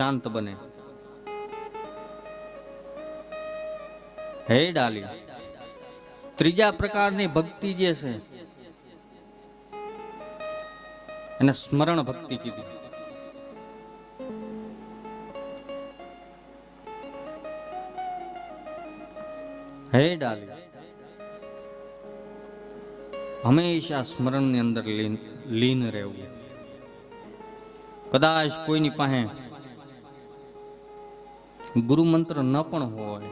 શાંત બને. હે ડાલી, ત્રીજા પ્રકારની ભક્તિ જે છે એને સ્મરણ ભક્તિ કીધી. હે ડાલી, હંમેશા સ્મરણની અંદર લીન રહેવું. કદાચ કોઈની પાસે ગુરુ મંત્ર ન પણ હોય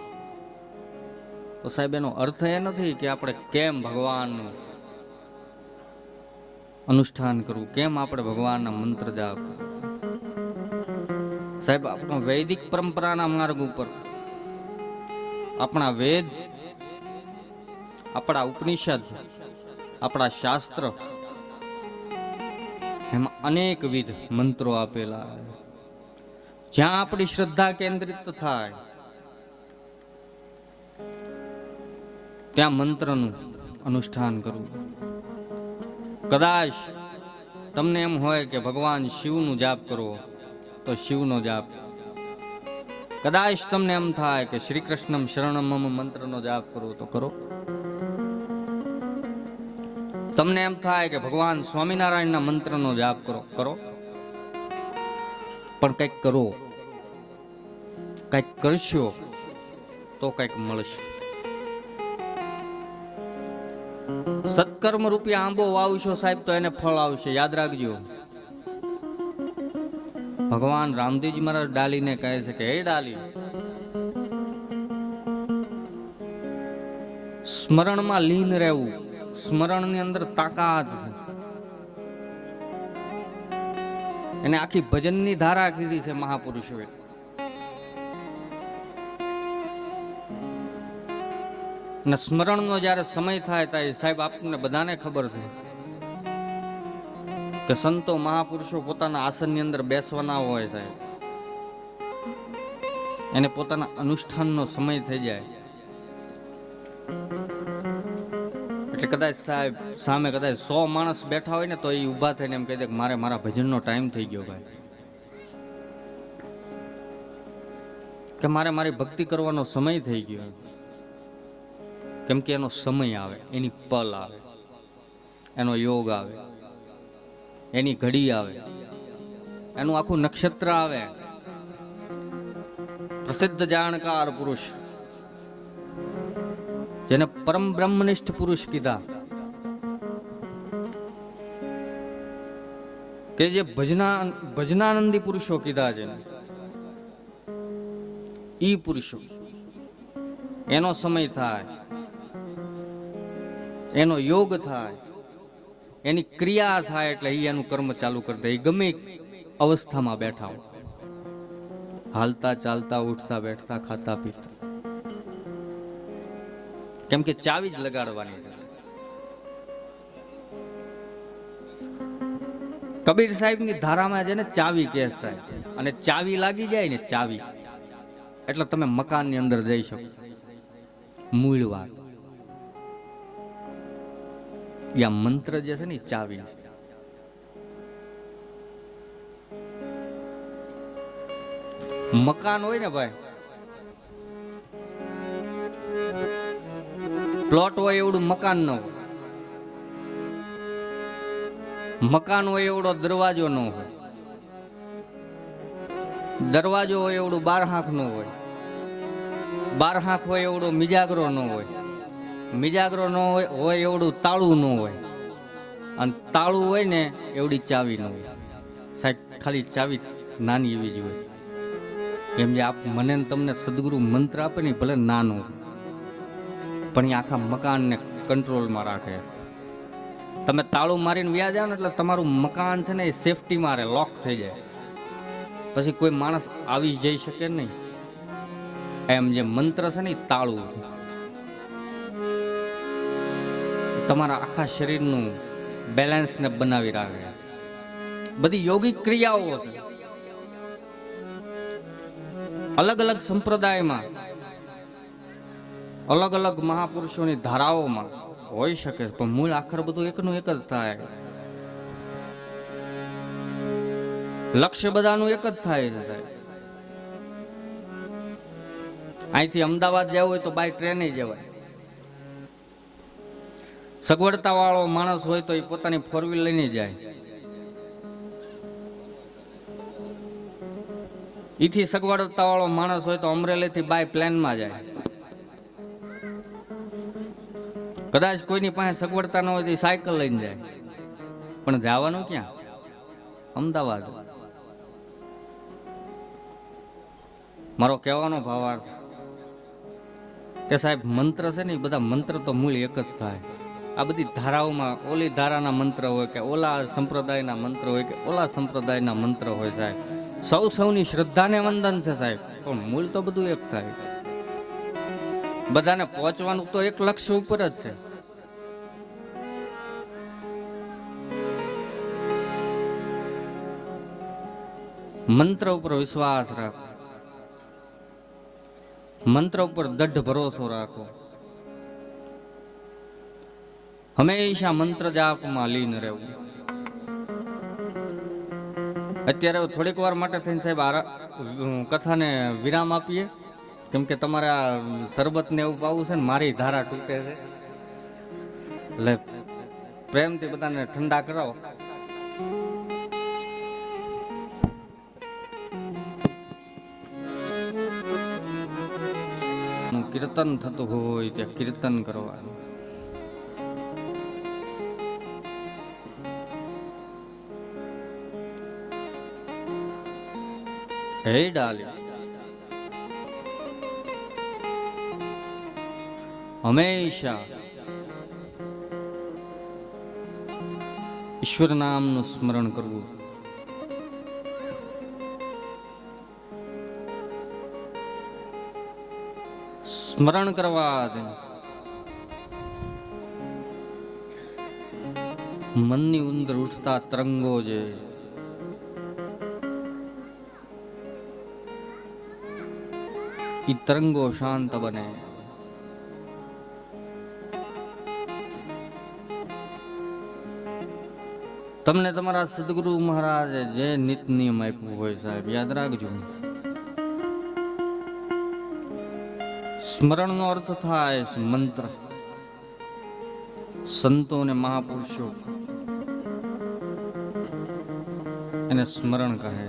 તો સાહેબ એનો અર્થ એ નથી કે આપણે કેમ ભગવાનનું અનુષ્ઠાન કરવું, કેમ આપણે ભગવાનના મંત્ર જાપ. સાહેબ આપણો વૈદિક પરંપરાના માર્ગ ઉપર આપણા વેદ, આપણા ઉપનિષદ, આપણા શાસ્ત્ર એમાં અનેકવિધ મંત્રો આપેલા. જ્યાં આપણી શ્રદ્ધા કેન્દ્રિત થાય ત્યાં મંત્રનું અનુષ્ઠાન કરવું. કદાચ તમને એમ હોય કે ભગવાન શિવનું જાપ કરો તો શિવનો જાપ. કદાચ તમને એમ થાય કે શ્રી કૃષ્ણમ શરણમ મંત્રનો જાપ કરો તો કરો. તમને એમ થાય કે ભગવાન સ્વામિનારાયણના મંત્રનો જાપ કરો કરો. પણ કંઈક કરો, કંઈક કરશો તો કંઈક મળશે. સત્કર્મ રૂપિયા આંબો વાવશો સાહેબ તો એને ફળ આવશે, યાદ રાખજો. ભગવાન રામદેવજી મહારાજ ડાલીને કહે છે કે હે ડાલી, સ્મરણમાં લીન રહેવું. સ્મરણની અંદર તાકાત છે. એને આખી ભજનની ધારા કીધી છે મહાપુરુષોએ. અને સ્મરણનો જ્યારે સમય થાય ત્યારે સાહેબ આપણને બધાને ખબર છે કે સંતો મહાપુરુષો પોતાના આસનની અંદર બેસવાના હોય સાહેબ, એને પોતાના અનુષ્ઠાનનો સમય થઈ જાય એટલે કદાચ સાહેબ સામે કદાચ 100 માણસ બેઠા હોય ને તો એ ઊભા થઈને એમ કહી દે કે મારે મારા ભજનનો ટાઈમ થઈ ગયો ભાઈ, કે મારે મારી ભક્તિ કરવાનો સમય થઈ ગયો. કેમ કે એનો સમય આવે, એની પલ આવે, એનો યોગ આવે, એની ઘડી આવે, એનું આખું નક્ષત્ર આવે. પ્રસિદ્ધ જાણકાર પુરુષ જેને પરમ બ્રહ્મનિષ્ઠ પુરુષ કીધા, કે જે ભજનાનંદી પુરુષો કીધા છે, ઈ પુરુષો એનો સમય થાય, એનો યોગ થાય, એની ક્રિયા થાય એટલે એનું કર્મ ચાલુ કરી દે. ગમે અવસ્થામાં બેઠા હોય, હાલતા ચાલતા ઉઠતા બેઠતા ખાતા પીતા, કેમ કે ચાવી જ લગાડવાની છે. કબીર સાહેબ ની ધારામાં છે ને ચાવી કેસ સાહેબ, અને ચાવી લાગી જાય ને ચાવી એટલે તમે મકાન ની અંદર જઈ શકો. મૂળ વાત યા મંત્ર જે છે ને ચાવી. મકાન હોય ને ભાઈ, પ્લોટ હોય એવડું મકાન ન હોય, મકાન હોય એવડો દરવાજો ન હોય, દરવાજો હોય એવડું બારહાંક ન હોય, બારહાંક હોય એવડો મિજાગરો ન હોય, મિજાગરો ન હોય એવડું તાળું ન હોય, અને તાળું હોય ને એવડી ચાવી ન હોય. સાહેબ ખાલી ચાવી નાની એવી જ હોય. એમ જે મને તમને સદગુરુ મંત્ર આપે ને ભલે નાનું, પણ એ આખા મકાનને કંટ્રોલમાં રાખે. તમે તાળું મારીને વ્યા જાવ ને એટલે તમારું મકાન છે ને એ સેફટી મારે લોક થઈ જાય, પછી કોઈ માણસ આવી જઈ શકે નહીં. એમ જે મંત્ર છે ને એ તાળું છે, તમારા આખા શરીરનું બેલેન્સને બનાવી રાખે. બધી યોગિક ક્રિયાઓ છે. અલગ અલગ સંપ્રદાયમાં અલગ અલગ મહાપુરુષોની ધારાઓમાં હોઈ શકે, પણ મૂળ આખર બધું એકનું એક જ થાય. લક્ષ્ય બધાનું એક જ થાય છે સાહેબ. અહીંથી અમદાવાદ જવું હોય તો બાય ટ્રેને જવાય. સગવડતા વાળો માણસ હોય તો એ પોતાની ફોર વ્હીલ લઈને જાય. ઈથી સગવડતા વાળો માણસ હોય તો અમરેલી થી બાય પ્લેનમાં જાય. કદાચ કોઈની પાસે સગવડતા ન હોય તો સાયકલ લઈને જાય. પણ જવાનું ક્યાં? અમદાવાદ. મારો કહેવાનો ભાવાર્થ કે સાહેબ મંત્ર છે ને, એ બધા મંત્ર તો મૂળ એક જ થાય. આ બધી ધારાઓમાં ઓલી ધારાના મંત્ર હોય કે ઓલા સંપ્રદાયના મંત્ર હોય કે ઓલા સંપ્રદાયના મંત્ર હોય સાહેબ. સૌની શ્રદ્ધાને વંદન છે સાહેબ, પણ મૂળ તો બધું એક થાય. બધાને પહોંચવાનું તો એક લક્ષ્ય ઉપર જ છે. મંત્ર ઉપર વિશ્વાસ રાખો, મંત્ર ઉપર દઢ ભરોસો રાખો, હંમેશા મંત્ર જાપમાં લીન રહેવું. અત્યારે થોડીક વાર માટે થઈને સાહેબ કથાને વિરામ આપીએ, કેમ કે તમારે આ શરબત ને એવું પાવું છે ને, મારી ધારા તૂટે છે, એટલે પ્રેમથી બધાને ઠંડા કરાવો. કીર્તન થતું હોય ત્યાં કીર્તન કરવાનું. હે ડાલી, હંમેશા ઈશ્વર નામનું સ્મરણ કરવું. સ્મરણ કરવા મનની અંદર ઉઠતા તરંગો જે ઈ તરંગો શાંત બને. તમને તમારા સદગુરુ મહારાજે જે નિત નિયમ આપ્યું હોય સાહેબ, યાદ રાખજો. સ્મરણ નો અર્થ થાય મંત્ર. સંતો અને મહાપુરુષો એને સ્મરણ કહે.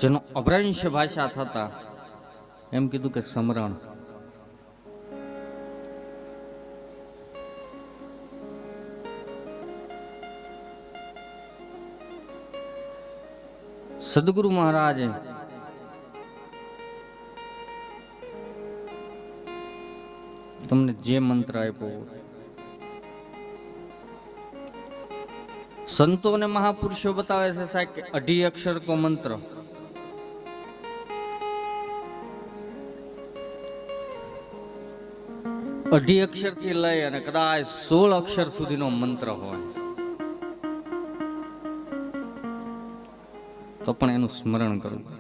જેનો અભ્રંશ ભાષા થતા એમ કીધું કે સ્મરણ. સદગુરુ મહારાજે તમને જે મંત્ર આપ્યો, સંતો અને મહાપુરુષો બતાવે છે સાહેબ કે 2.5 અક્ષર કો મંત્ર. અઢી અક્ષર થી લઈ અને કદાચ 16 અક્ષર સુધીનો મંત્ર હોય તો પણ એનું સ્મરણ કરવું.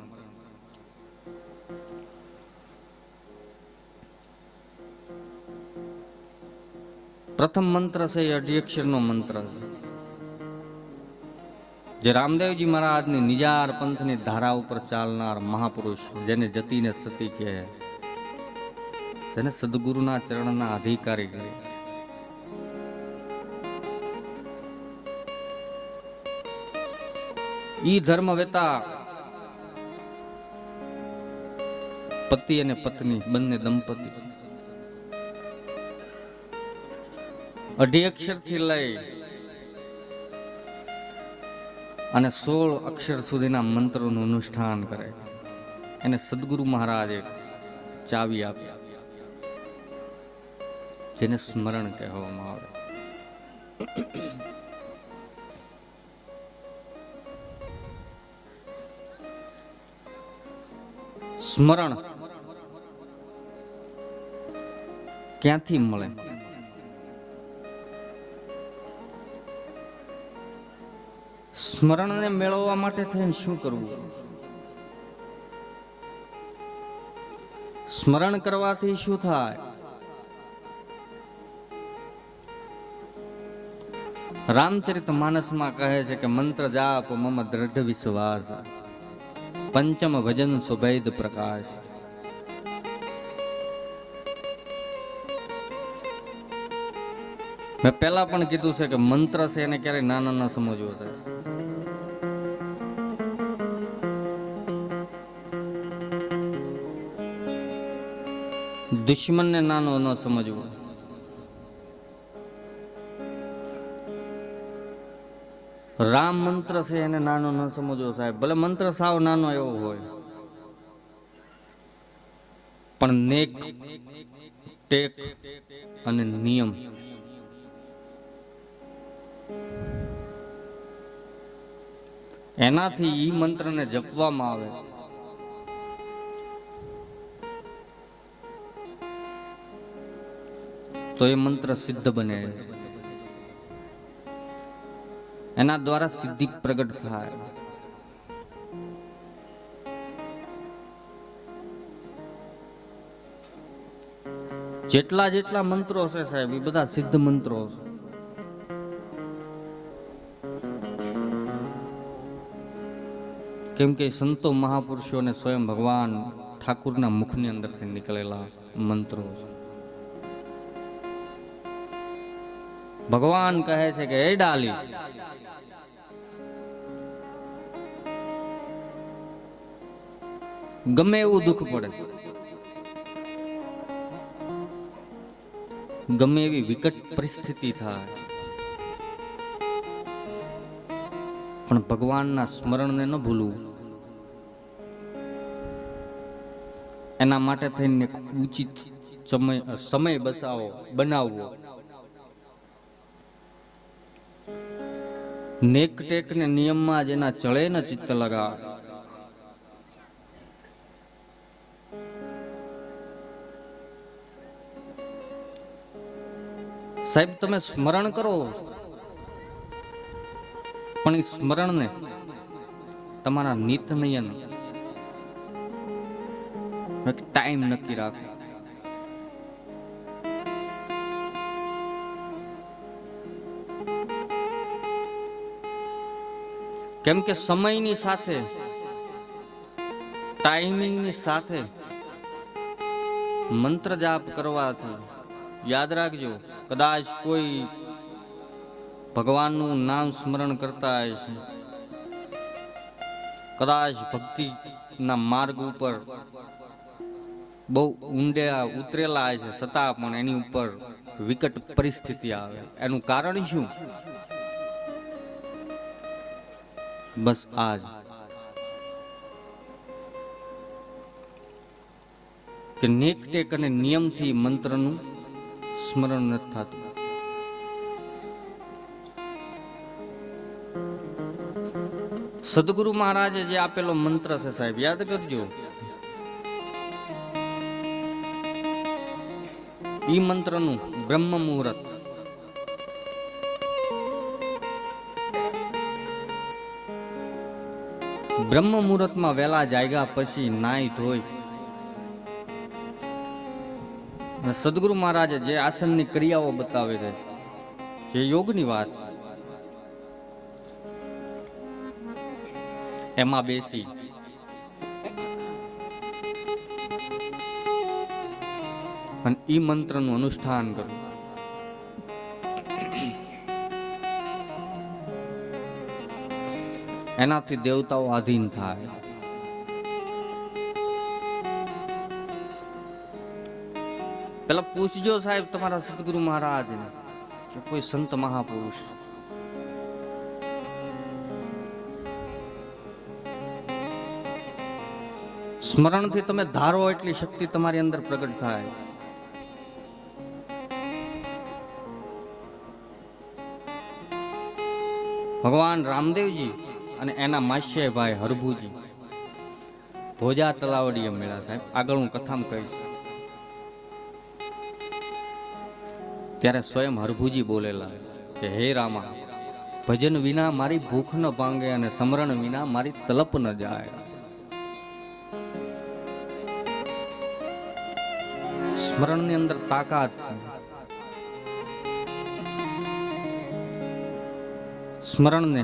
પ્રથમ મંત્ર છે એ 2.5 અક્ષરનો મંત્ર છે, જે રામદેવજી મહારાજની નિજાર પંથની ધારા ઉપર ચાલનાર મહાપુરુષ, જેને જતીને સતી કહે, જેને સદગુરુના ચરણના અધિકારી કહે. ઈ ધર્મ વેતા પતિ અને પત્ની બંને દંપતી 2.5 અક્ષર થી લઈ અને 16 અક્ષર સુધીના મંત્રોનું અનુષ્ઠાન કરે. એને સદગુરુ મહારાજે ચાવી આપી, જેને સ્મરણ કહેવામાં આવે. સ્મરણ ક્યાંથી મળે? સ્મરણને મેળવવા માટે થઈને શું કરવું? સ્મરણ કરવાથી શું થાય? રામચરિત માનસમાં કહે છે કે મંત્ર જાપ મમ દ્રઢ વિશ્વાસ, પંચમ ભજન સુભેદ પ્રકાશ. મેં પહેલા પણ કીધું છે કે મંત્ર છે એને ક્યારેય નાના ના સમજવો છે. દુશ્મનને નાનો ન સમજવો. રામ મંત્ર છે એને નાનો ન સમજવો સાહેબ. ભલે મંત્ર સાવ નાનો એવો હોય, પણ નેક, ટેક અને નિયમ એનાથી ઈ મંત્રને જપવામાં આવે તો એ મંત્ર સિદ્ધ બને છે. એના દ્વારા સિદ્ધિ પ્રગટ થાય. જેટલા જેટલા મંત્રો છે સાહેબ એ બધા સિદ્ધ મંત્રો છે. કેમ કે સંતો મહાપુરુષોને સ્વયં ભગવાન ઠાકુરના મુખની અંદરથી નીકળેલા મંત્રો છે. ભગવાન કહે છે કે એ ડાલી, ગમે એવું દુઃખ પડે, ગમે એવી વિકટ પરિસ્થિતિ થાય, પણ ભગવાનના સ્મરણને ન ભૂલવું. એના માટે થઈને ઉચિત સમય બનાવવો. નેક ટેક ને નિયમમાં જેના ચળે ને ચિત્ત લગા. સાહેબ તમે સ્મરણ કરો, પણ એ સ્મરણને તમારા નિત નયન ટાઈમ નક્કી રાખો. કેમ કે સમયની સાથે, ટાઈમિંગની સાથે મંત્ર જાપ કરવાથી યાદ રાખજો, કદાચ કોઈ ભગવાનનું નામ સ્મરણ કરતા હોય છે, કદાચ ભક્તિના માર્ગ ઉપર બહુ ઊંડે ઉતરેલા છે, છતાં પણ એની ઉપર વિકટ પરિસ્થિતિ આવે. એનું કારણ શું? બસ આજ કે નેક ટેક અને નિયમથી મંત્રનું સ્મરણ નથી થતું. સદગુરુ મહારાજે જે આપેલો મંત્ર છે સાહેબ યાદ કરજો. ઈ મંત્રનું બ્રહ્મ મુહૂર્ત, બ્રહ્મ મુહૂર્તમાં વેલા જાગ્યા પછી નાઈ ધોઈ સદગુરુ મહારાજે જે આસનની ક્રિયાઓ બતાવે છે, જે યોગની વાત છે, એમાં બેસી અને ઈ મંત્રનું અનુષ્ઠાન કરવું. એનાથી દેવતાઓ આધીન થાય. પેલા પૂછજો સાહેબ તમારા સદગુરુ મહારાજને કે કોઈ સંત મહાપુરુષ સ્મરણથી તમે ધારો એટલી શક્તિ તમારી અંદર પ્રગટ થાય. ભગવાન રામદેવજી અને એના માસ્ય ભાઈ હરભુજી ભોજા તલાવડીએ મળ્યા સાહેબ. આગળ હું કથામાં કહીશ. ત્યારે સ્વયં હરભુજી બોલેલા કે હે રામા, ભજન વિના મારી ભૂખ ન ભાંગે અને સ્મરણ વિના મારી તલપ ન જાય. સ્મરણની અંદર તાકાત છે. સ્મરણને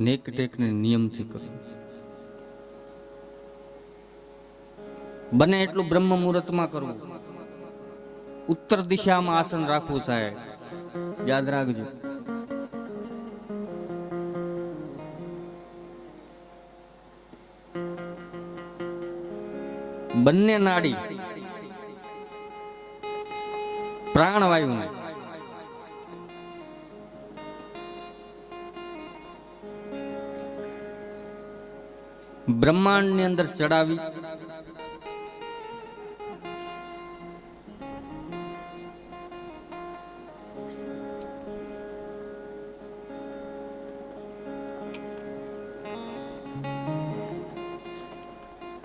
નેક ટેકને નિયમથી કરવું. બને એટલું બ્રહ્મ મુહૂર્તમાં કરવું. ઉત્તર દિશામાં આસન રાખવું. સાહેબ યાદ રાખજો. બંને નાડી પ્રાણવાયુ બ્રહ્માંડ ની અંદર ચડાવી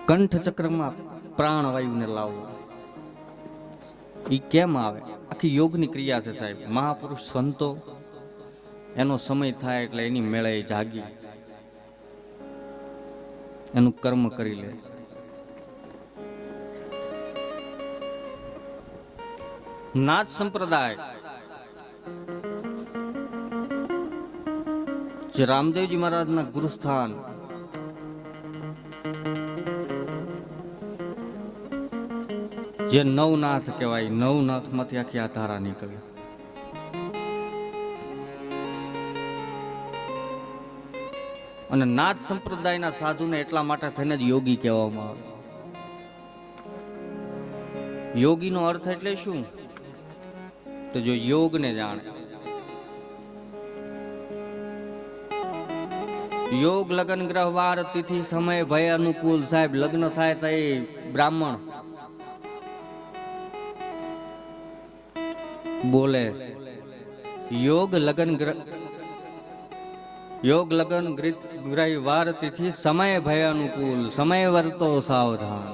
કંઠ ચક્રમાં પ્રાણવાયુને લાવવું. ઈ કેમ આવે? આખી યોગની ક્રિયા છે સાહેબ. મહાપુરુષ સંતો એનો સમય થાય એટલે એની મેળે જાગી એનું કર્મ કરી લે. નાથ સંપ્રદાય જે રામદેવજી મહારાજના ગુરુસ્થાન જે નવનાથ કહેવાય, નવનાથ માંથી આખી આ ધારા નીકળે. અને નાથ સંપ્રદાયના સાધુને એટલા માટે થઈને જ યોગી કહેવામાં આવે. યોગીનો અર્થ એટલે શું? તો જો યોગને જાણે. યોગ લગ્ન ગ્રહ વાર તિથિ સમય ભય અનુકૂળ. સાહેબ લગ્ન થાય તો એ બ્રાહ્મણ બોલે. યોગ લગ્ન ગ્રહ વાર તિથિ સમય ભય અનુકૂળ. સમય વર્તો સાવધાન.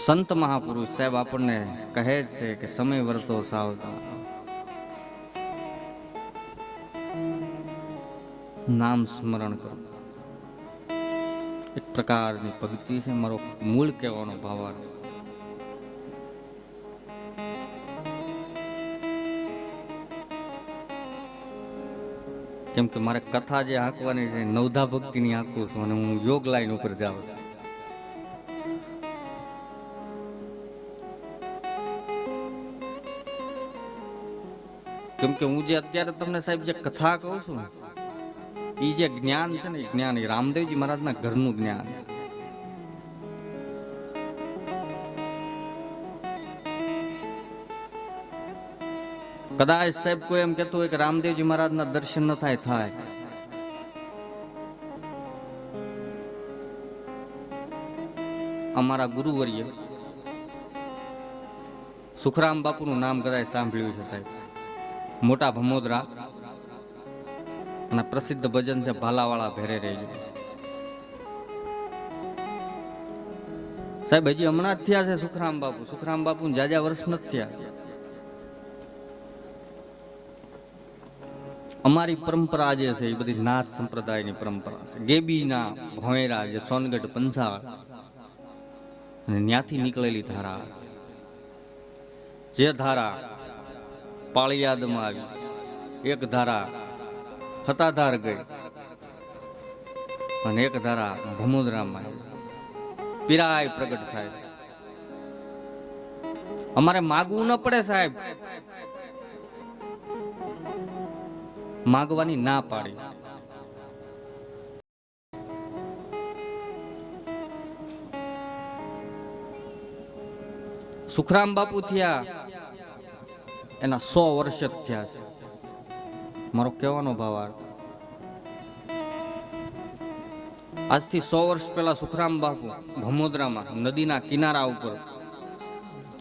સંત મહાપુરુષ સાહેબ આપણને કહે છે કે સમય વર્તો સાવધાન. નામ સ્મરણ કરો. એક પ્રકારની ભક્તિ છે. મારો મૂળ કહેવાનો ભાવાર્થ. કેમ કે મારે કથા જે આંકવાની છે નવધા ભક્તિની આંકું છું અને હું યોગ લાઈન ઉપર જાઉં છું. કેમ કે હું જે અત્યારે તમને સાહેબ જે કથા કહું છું એ જે જ્ઞાન છે ને, જ્ઞાન એ રામદેવજી મહારાજના ઘરનું જ્ઞાન. કદાચ સાહેબ કોઈ એમ કહેતું હોય કે રામદેવજી મહારાજના દર્શન ન થાય. અમારા ગુરુવર્ય સુખરામ બાપુનું નામ કદાચ સાંભળ્યું છે સાહેબ. મોટા ભમોદરા અને પ્રસિદ્ધ ભજન છે ભાલાવાળા ભેરે રહી. સાહેબ હજી હમણાં જ થયા છે સુખરામ બાપુ. સુખરામ બાપુ જાજા વર્ષ નથી થયા. અમારી પરંપરા જે છે એ બધી નાથ સંપ્રદાયની પરંપરા છે. ગેબીના ભોંયરા જે સોનગઢ પંચાળ અને ત્યાંથી નીકળેલી ધારા. જે ધારા પાળિયાદમાં આવી, એક ધારા હતાધાર ગઈ અને એક ધારા ભમોદરામાં આવી. પીરાય પ્રગટ થાય. અમારે માગવું ન પડે સાહેબ. માગવાની ના પાડી. સુખરામ બાપુ થયા એના 100 વર્ષ જ થયા છે. મારો કહેવાનો ભાવાર્થ આજથી 100 વર્ષ પહેલા સુખરામ બાપુ ભમોદરામાં નદીના કિનારા ઉપર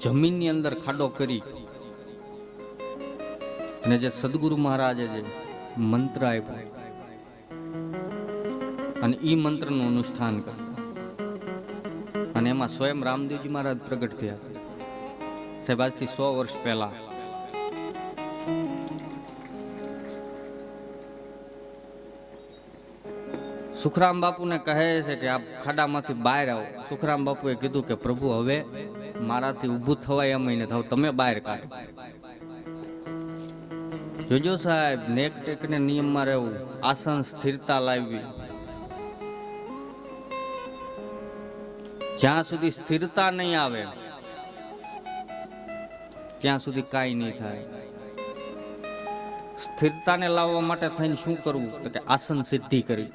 જમીનની અંદર ખાડો કરી અને જે સદગુરુ મહારાજે જે મંત્ર આપ્યો અને ઈ મંત્રનું અનુષ્ઠાન કરતા અને એમાં સ્વયં રામદેવજી મહારાજ પ્રગટ થયા. સાહેબ આજથી 100 વર્ષ પહેલા સુખરામ બાપુને કહે છે કે આપ ખાડામાંથી બહાર આવો. સુખરામ બાપુએ કીધું કે પ્રભુ હવે મારાથી ઊભું થવાય એમ ને થાવ, તમે બહાર કાઢો. જોજો સાહેબ, નેક ટેક ને નિયમમાં રહેવું, આસન સ્થિરતા લાવવી. જ્યાં સુધી સ્થિરતા નહીં આવે ત્યાં સુધી કાંઈ નહીં થાય. સ્થિરતાને લાવવા માટે થઈને શું કરવું? તો કે આસન સિદ્ધિ કરવી.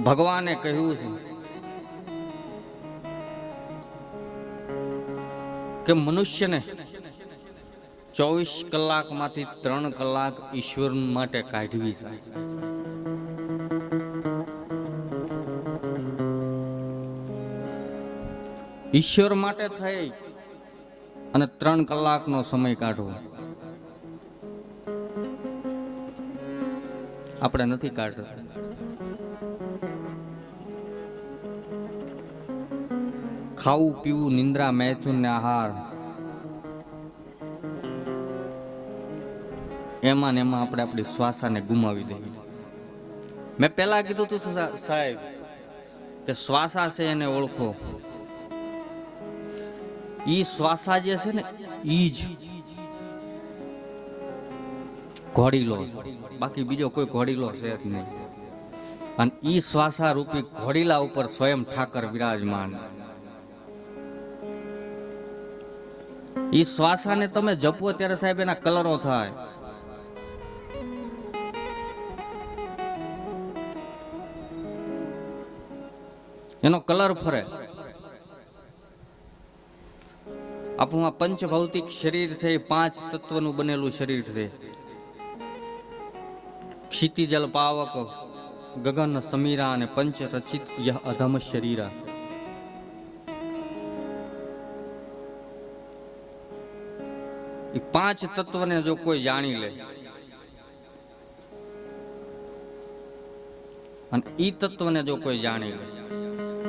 ભગવાને કહ્યું છે કે મનુષ્યને 24 કલાકમાંથી 3 કલાક ઈશ્વર માટે કાઢવી છે. ઈશ્વર માટે થઈ અને 3 કલાકનો સમય કાઢવો. આપણે નથી કાઢતા. ખાવું પીવું, નિંદ્રા, મૈથુન ને આહાર, એમાં ને એમાં આપણે આપણી શ્વાસાને ગુમાવી દેવી. મેં પહેલા કીધું હતું સાહેબ કે શ્વાસા છે એને ઓળખો. ઈ શ્વાસા જે છે ને ઈ જ ઘોડીલો, બાકી બીજો કોઈ ઘોડીલો છે જ નહીં. અને ઈ શ્વાસા રૂપી ઘોડીલા ઉપર સ્વયં ઠાકર વિરાજમાન છે. ઈ શ્વાસાને તમે જપો ત્યારે સાહેબ એના કલરો થાય. એનો કલર ફરે. આપણું આ પંચ ભૌતિક શરીર છે એ 5 તત્વનું બનેલું શરીર છે. ક્ષિતિજલ પાવક, ગગન સમીરા અને પંચ રચિત યહ અધમ શરીરા. એ 5 તત્વને જો કોઈ જાણી લે અને ઈ તત્વને જો કોઈ જાણી લે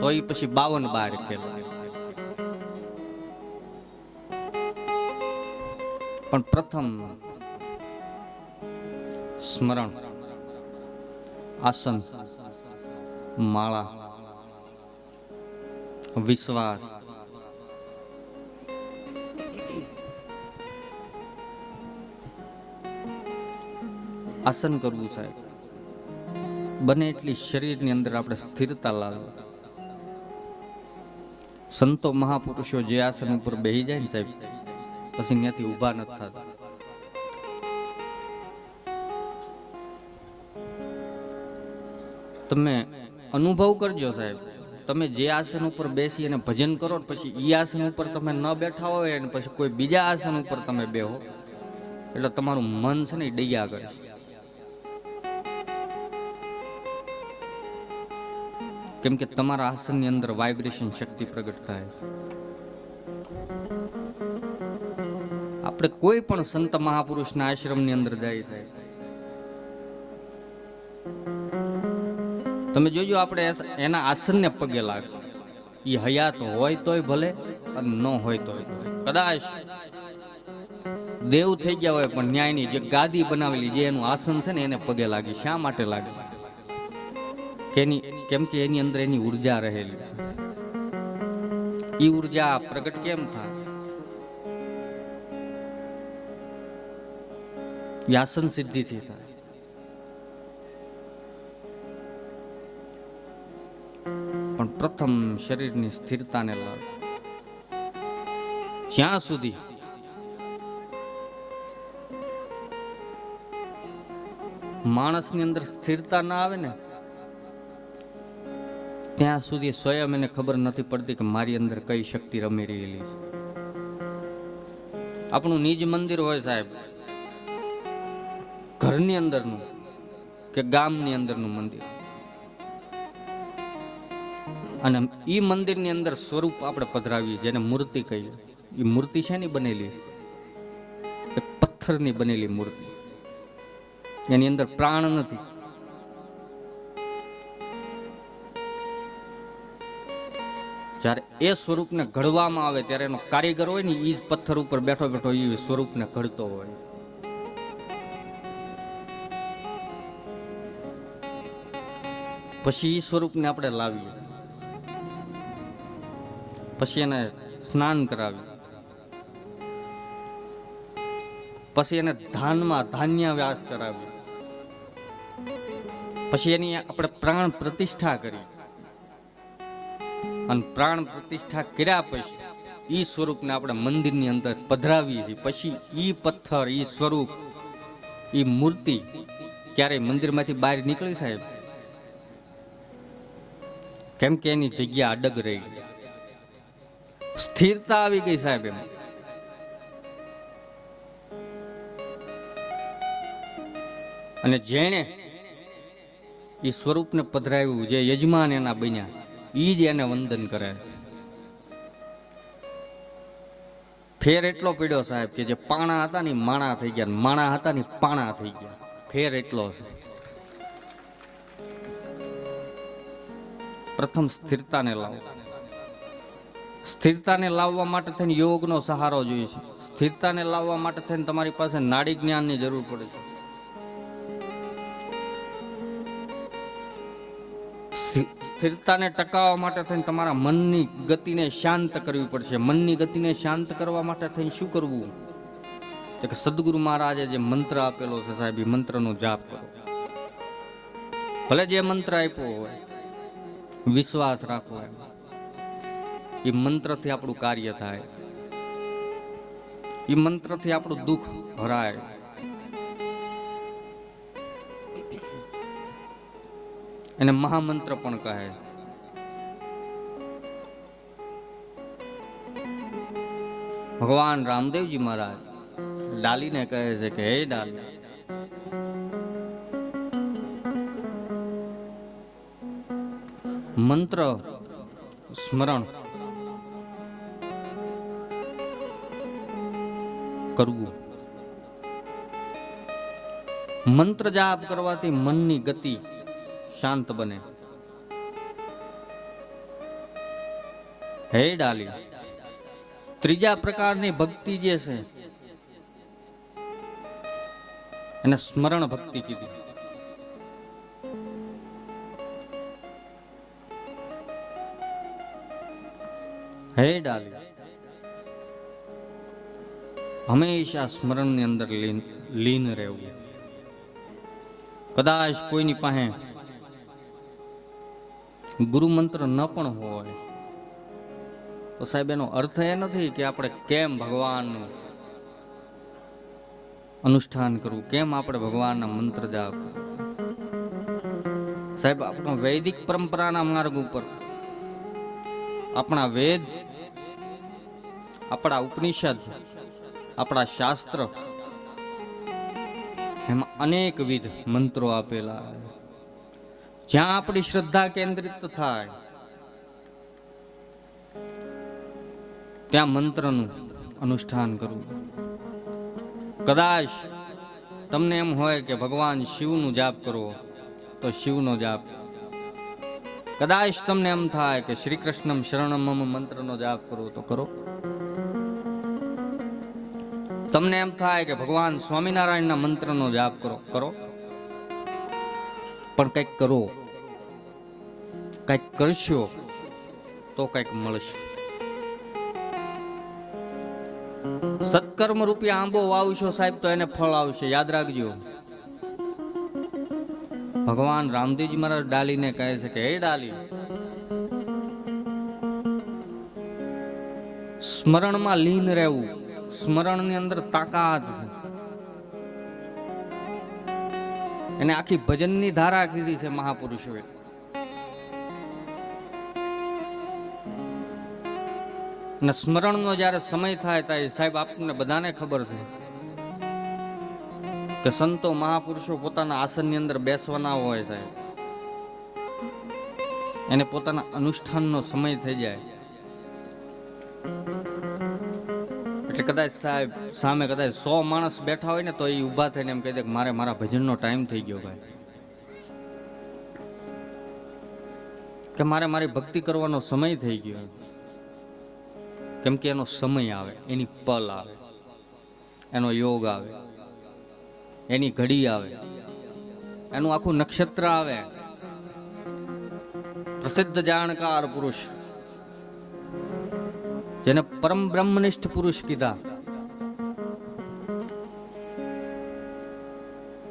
તો એ પછી 52 બાર ખેલાય. પણ પ્રથમ સ્મરણ, આસન, માળા, વિશ્વાસ, આસન કરવું સાહેબ. બને એટલી શરીરની અંદર આપણે સ્થિરતા લાવવી. સંતો મહાપુરુષો જે આસન ઉપર બેહી જાય ને સાહેબ, પછી ત્યાંથી ઊભા નથી થતા. તમે અનુભવ કરજો સાહેબ. તમે જે આસન ઉપર બેસી અને ભજન કરો પછી ઈ આસન ઉપર તમે ન બેઠા હોય અને પછી કોઈ બીજા આસન ઉપર તમે બેહો એટલે તમારું મન છે ને એ ડૈયા કરે. કેમ કે તમારા આસનની અંદર વાઇબ્રેશન શક્તિ પ્રગટ થાય. આપણે કોઈ પણ સંત મહાપુરુષના આશ્રમની અંદર જાય છે, તમે જોજો આપણે એના આસનને પગે લાગે. એ હયાત હોય તોય ભલે અને ન હોય તોય. કદાચ દેવ થઈ ગયા હોય પણ ન્યાયની જે ગાદી બનાવેલી, જે એનું આસન છે ને એને પગે લાગી. શા માટે લાગે? કેમ કે એની અંદર એની ઉર્જા રહેલી છે. એ ઉર્જા પ્રગટ કેમ થાય? આસન સિદ્ધિથી થાય. પણ પ્રથમ શરીરની સ્થિરતાને લાવે. જ્યાં સુધી માણસની અંદર સ્થિરતા ના આવે ને ત્યાં સુધી સ્વયં એને ખબર નથી પડતી કે મારી અંદર કઈ શક્તિ રમી રહેલી છે. આપણું નિજ મંદિર હોય સાહેબ, ઘરની અંદરનું કે ગામની અંદરનું મંદિર, અને ઈ મંદિરની અંદર સ્વરૂપ આપણે પધરાવીએ જેને મૂર્તિ કહીએ. એ મૂર્તિ શેની બનેલી છે? પથ્થરની બનેલી મૂર્તિ. એની અંદર પ્રાણ નથી. જ્યારે એ સ્વરૂપને ઘડવામાં આવે ત્યારે એનો કારીગર હોય ને એ પથ્થર ઉપર બેઠો બેઠો એ સ્વરૂપને ઘડતો હોય. પછી એ સ્વરૂપને આપણે લાવીએ, પછી એને સ્નાન કરાવીએ, પછી એને ધાન્ય વ્યાસ કરાવીએ, પછી એની આપણે પ્રાણ પ્રતિષ્ઠા કરી, અને પ્રાણ પ્રતિષ્ઠા કર્યા પછી ઈ સ્વરૂપને આપણે મંદિરની અંદર પધરાવીએ છીએ. પછી ઈ પથ્થર, ઈ સ્વરૂપ, ઈ મૂર્તિ ક્યારેય મંદિરમાંથી બહાર નીકળી સાહેબ? કેમ કે એની જગ્યા અડગ રહી ગઈ, સ્થિરતા આવી ગઈ સાહેબ એમાં. અને જેણે ઈ સ્વરૂપને પધરાવ્યું, જે યજમાન એના બન્યા, ઈ જ એને વંદન કરે છે. ફેર એટલો પડ્યો સાહેબ કે જે પાણા હતા ને માણા થઈ ગયા, માણા હતા ને પાણા થઈ ગયા. ફેર એટલો છે. પ્રથમ સ્થિરતાને લાવો. સ્થિરતાને લાવવા માટે થઈને યોગનો સહારો જોઈએ છે. સ્થિરતાને લાવવા માટે થઈને તમારી પાસે નાડી જ્ઞાનની જરૂર પડે છે. સ્થિરતાને ટકાવવા માટે થઈને તમારા મનની ગતિને શાંત કરવી પડશે. મનની ગતિને શાંત કરવા માટે થઈને શું કરવું? કે સદગુરુ મહારાજે જે મંત્ર આપેલો છે સાહેબ, એ મંત્રનો જાપ કરો. ભલે જે મંત્ર આપ્યો હોય, વિશ્વાસ રાખો, એ મંત્રથી આપણું કાર્ય થાય, એ મંત્રથી આપણું દુઃખ હરાય. એને મહામંત્ર પણ કહે. ભગવાન રામદેવજી મહારાજ ડાલીને કહે છે કે હે ડાલી, મંત્ર સ્મરણ કરવું. મંત્ર જાપ કરવાથી મનની ગતિ શાંત બને. હે ડાલી, ત્રીજા પ્રકારની ભક્તિ જે છે એને સ્મરણ ભક્તિ કીધી. હે ડાલી, હંમેશા સ્મરણની અંદર લીન રહેવું. કદાચ કોઈની પાસે ગુરુ મંત્ર ન પણ હોય તો સાહેબ એનો અર્થ એ નથી કે આપણે કેમ ભગવાનનું અનુષ્ઠાન કરવું, કેમ આપણે ભગવાનના મંત્ર જાપ. સાહેબ આપણો વૈદિક પરંપરાના માર્ગ ઉપર આપણા વેદ, આપણા ઉપનિષદ, આપણા શાસ્ત્ર, એમાં અનેકવિધ મંત્રો આપેલા. જ્યાં આપણી શ્રદ્ધા કેન્દ્રિત થાય ત્યાં મંત્રનું અનુષ્ઠાન કરવું. કદાચ તમને એમ હોય કે ભગવાન શિવનું જાપ કરવો તો શિવનો જાપ. કદાચ તમને એમ થાય કે શ્રી કૃષ્ણમ શરણમ મમ મંત્રનો જાપ કરવો તો કરો. તમને એમ થાય કે ભગવાન સ્વામિનારાયણના મંત્રનો જાપ કરો. પણ કંઈક કરો, કંઈક કરશો તો કંઈક મળશે. સત્કર્મ રૂપિયા આંબો વાવશો સાહેબ તો એને ફળ આવશે, યાદ રાખજો. ભગવાન રામદેવજી મહારાજ ડાલીને કહે છે કે હે ડાલી, સ્મરણમાં લીન રહેવું. સ્મરણની અંદર તાકાત છે. એને આખી ભજનની ધારા કીધી છે મહાપુરુષોએ. અને સ્મરણનો જ્યારે સમય થાય ત્યારે સાહેબ આપણને બધાને ખબર છે કે સંતો મહાપુરુષો પોતાના આસનની અંદર બેસવાના હોય સાહેબ, એને પોતાના અનુષ્ઠાનનો સમય થઈ જાય એટલે કદાચ સાહેબ સામે કદાચ 100 માણસ બેઠા હોય ને તો એ ઊભા થઈને એમ કહી દે કે મારા ભજનનો ટાઈમ થઈ ગયો ભાઈ, કે મારી ભક્તિ કરવાનો સમય થઈ ગયો. કેમ કે એનો સમય આવે, એની પલ આવે, એનો યોગ આવે, એની ઘડી આવે, એનું આખું નક્ષત્ર આવે. પ્રસિદ્ધ જાણકાર પુરુષ, જેને પરમ બ્રહ્મનિષ્ઠ પુરુષ કીધા,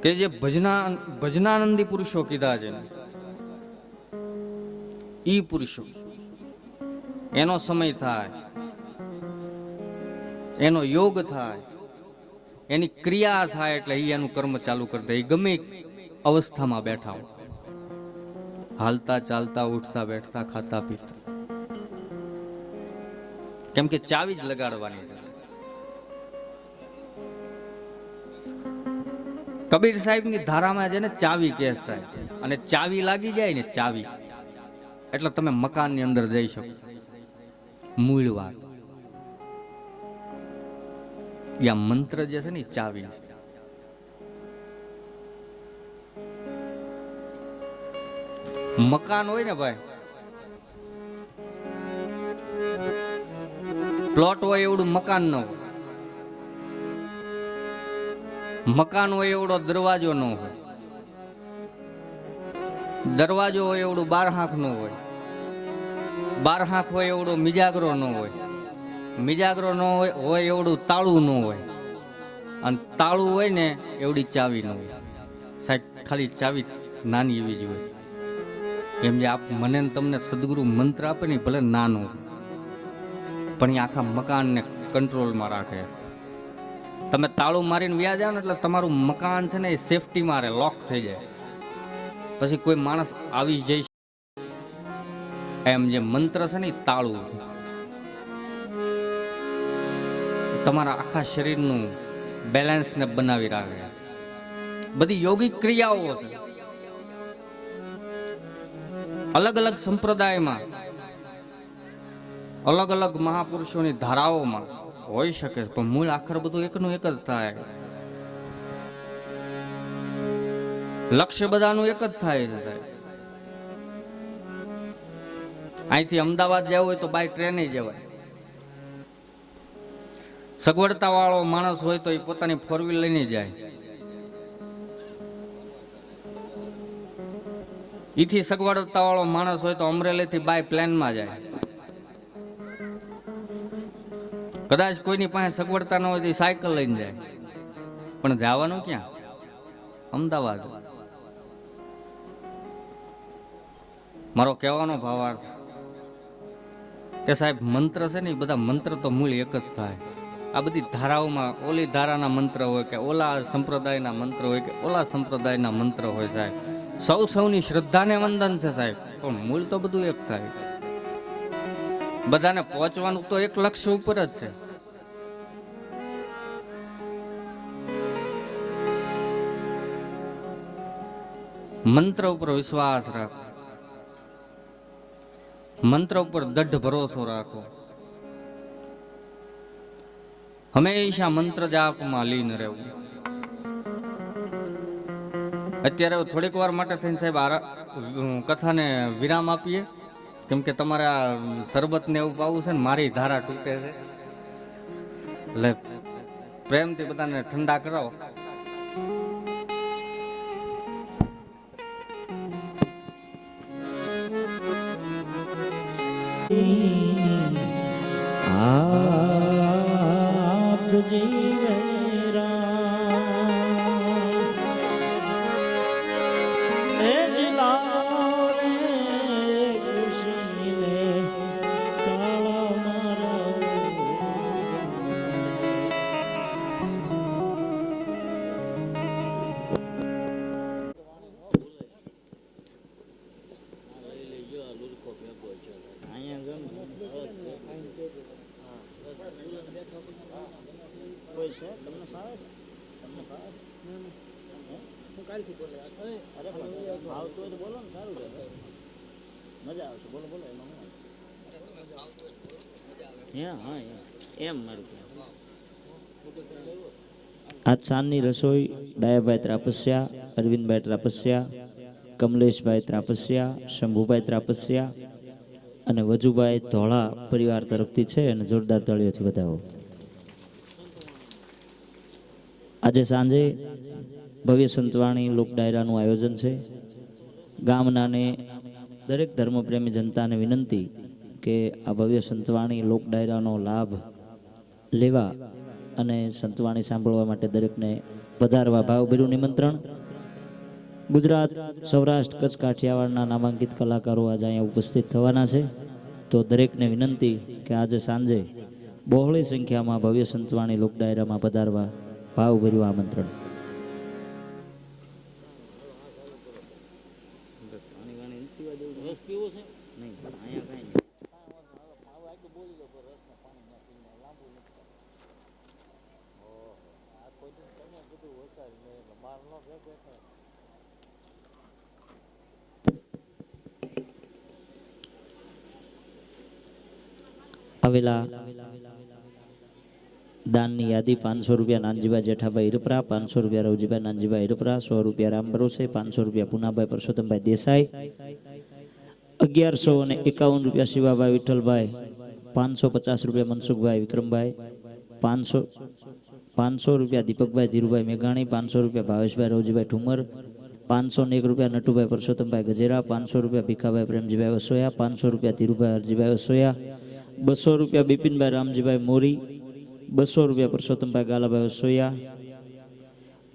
કે જે ભજનાનંદી પુરુષો કીધા છે, ઈ પુરુષો એનો સમય થાય, એનો યોગ થાય, એની ક્રિયા થાય એટલે એનું કર્મ ચાલુ કરી દે. ગમે અવસ્થામાં બેઠા હોય, હાલતા ચાલતા ઉઠતા બેઠતા ખાતા પીતા, કેમ કે ચાવી જ લગાડવાની છે. કબીર સાહેબ ની ધારામાં છે ને ચાવી કેસ સાહેબ, અને ચાવી લાગી જાય ને ચાવી એટલે તમે મકાન ની અંદર જઈ શકો. મૂળ વાત યા મંત્ર જે છે ને ચાવી. મકાન હોય ને ભાઈ, પ્લોટ હોય એવડું મકાન ન હોય, મકાન હોય એવડો દરવાજો ન હોય, દરવાજો હોય એવડું બાર હાંક ન હોય, બાર હાંક હોય એવડો મિજાગરો ન હોય, મિજાગરો ન હોય એવડું તાળું ન હોય, અને તાળું હોય ને એવડી ચાવી ન હોય. સાહેબ ખાલી ચાવી નાની એવી જ હોય. એમ જે મને તમને સદગુરુ મંત્ર આપે ને ભલે નાનું, પણ એ આખા મકાનને કંટ્રોલમાં રાખે. તમે તાળું મારીને વ્યા જાવ ને એટલે તમારું મકાન છે ને એ સેફટી મારે લોક થઈ જાય, પછી કોઈ માણસ આવી જઈ. એમ જે મંત્ર છે ને એ તાળું છે, તમારા આખા શરીરનું બેલેન્સને બનાવી રાખે. બધી યોગિક ક્રિયાઓ છે. અલગ અલગ સંપ્રદાયમાં અલગ અલગ મહાપુરુષોની ધારાઓમાં હોઈ શકે, પણ મૂળ આખર બધું એકનું એક જ થાય. લક્ષ્ય બધાનું એક જ થાય છે સાહેબ. અહીંથી અમદાવાદ જવું હોય તો બાય ટ્રેને જવાય. સગવડતા વાળો માણસ હોય તો એ પોતાની ફોર વ્હીલ લઈને જાય. ઈથી સગવડતા વાળો માણસ હોય તો અમરેલી થી બાય પ્લેનમાં જાય. કદાચ કોઈની પાસે સગવડતા ન હોય તો સાયકલ લઈને જાય, પણ જવાનું ક્યાં? અમદાવાદ. મારો કહેવાનો ભાવાર્થ કે સાહેબ મંત્ર છે ને એ બધા મંત્ર તો મૂળ એક જ થાય. આ બધી ધારાઓમાં ઓલી ધારાના મંત્ર હોય કે ઓલા સંપ્રદાયના મંત્ર હોય કે ઓલા સંપ્રદાયના મંત્ર હોય સાહેબ. સૌની શ્રદ્ધાને વંદન છે સાહેબ, પણ મૂળ તો બધું એક થાય. બધાને પહોંચવાનું તો એક લક્ષ્ય ઉપર જ છે. મંત્ર ઉપર વિશ્વાસ રાખો, મંત્ર ઉપર દઢ ભરોસો રાખો, હંમેશા મંત્ર જાપમાં લીન રહેવું. અત્યારે થોડીક વાર માટે થઈને સાહેબ કથાને વિરામ આપીએ, કેમ કે તમારે આ શરબત ને એવું પાવું છે ને, મારી ધારા તૂટે છે, એટલે પ્રેમથી બધાને ઠંડા કરાવો. હાથ જીવે આજ સાંજની રસોઈ ડાયાભાઈ ત્રાપસ્યા, અરવિંદભાઈ ત્રાપસ્યા, કમલેશભાઈ ત્રાપસ્યા, શંભુભાઈ ત્રાપસ્યા અને વજુભાઈ ધોળા પરિવાર તરફથી છે, અને જોરદાર તાળીઓથી વધાવો. આજે સાંજે ભવ્ય સંતવાણી લોક ડાયરાનું આયોજન છે. ગામનાને દરેક ધર્મપ્રેમી જનતાને વિનંતી કે આ ભવ્ય સંતવાણી લોક ડાયરાનો લાભ લેવા અને સંતવાણી સાંભળવા માટે દરેકને પધારવા ભાવભર્યું નિમંત્રણ. ગુજરાત, સૌરાષ્ટ્ર, કચ્છ, કાઠિયાવાડના નામાંકિત કલાકારો આજે અહીંયા ઉપસ્થિત થવાના છે. તો દરેકને વિનંતી કે આજે સાંજે બહોળી સંખ્યામાં ભવ્ય સંતવાણી લોક ડાયરામાં પધારવા ભાવભર્યું આમંત્રણ. આવેલા દાનની યાદી 500 રૂપિયા નાનજીભાઈ જેઠાભાઈ હિરપરા, 500 રૂપિયા રવજીભાઈ નાનજીભાઈ હિરપરા, 100 રૂપિયા રામ ભરોસે, 500 રૂપિયા પુનાભાઈ પરસોત્તમભાઈ દેસાઈ, 1151 રૂપિયા શિવાભાઈ વિઠ્ઠલભાઈ, 550 રૂપિયા મનસુખભાઈ વિક્રમભાઈ, 500 રૂપિયા દીપકભાઈ ધીરુભાઈ મેઘાણી, 500 રૂપિયા ભાવેશભાઈ રવજીભાઈ ઠુમર, 501 રૂપિયા નટુભાઈ પરસોત્તમભાઈ ગજેરા, 500 રૂપિયા ભીખાભાઈ પ્રેમજીભાઈ વસોયા, 500 રૂપિયા ધીરુભાઈ હરજીભાઈ વસોયા, 200 રૂપિયા બિપિનભાઈ રામજીભાઈ મોરી, 200 રૂપિયા પરસોત્તમભાઈ ગાલાભાઈ વસોયા,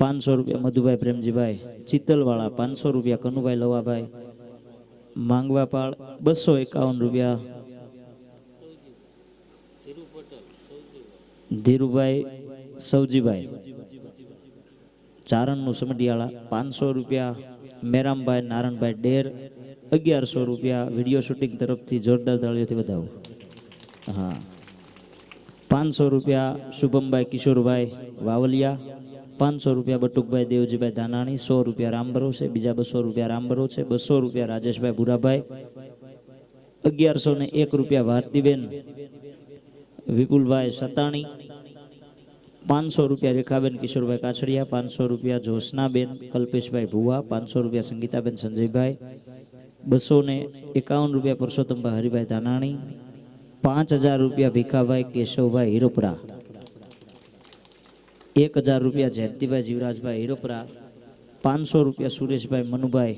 500 રૂપિયા મધુભાઈ પ્રેમજીભાઈ ચિત્તલવાળા, 500 રૂપિયા કનુભાઈ લવાભાઈ માંગવાપાળ, 251 રૂપિયા ધીરુભાઈ સૌજીભાઈ ચારણનું સમઢિયાળા, 500 રૂપિયા મેરામભાઈ નારણભાઈ ડેર, 1100 રૂપિયા વિડીયો શૂટિંગ તરફથી જોરદાર તાળીઓથી વધાવો. હા, 500 રૂપિયા શુભમભાઈ કિશોરભાઈ વાવલિયા, 500 રૂપિયા બટુકભાઈ દેવજીભાઈ ધાનાણી, 100 રૂપિયા રામ ભરોસે, બીજા 200 રૂપિયા રામ ભરોસે, 200 રૂપિયા રાજેશભાઈ ભુરાભાઈ, 1101 રૂપિયા ભારતીબેન વિપુલભાઈ સતાણી, 500 રૂપિયા રેખાબેન કિશોરભાઈ કાછડિયા, 500 રૂપિયા જોશનાબેન કલ્પેશભાઈ ભુવા, 500 રૂપિયા સંગીતાબેન સંજયભાઈ, 251 રૂપિયા પુરુષોત્તમભાઈ હરિભાઈ ધાનાણી, 5000 રૂપિયા ભીખાભાઈ કેશવભાઈ હિરોપરા, 1000 રૂપિયા જયંતિભાઈ જીવરાજભાઈ હિરોપરા, 500 રૂપિયા સુરેશભાઈ મનુભાઈ,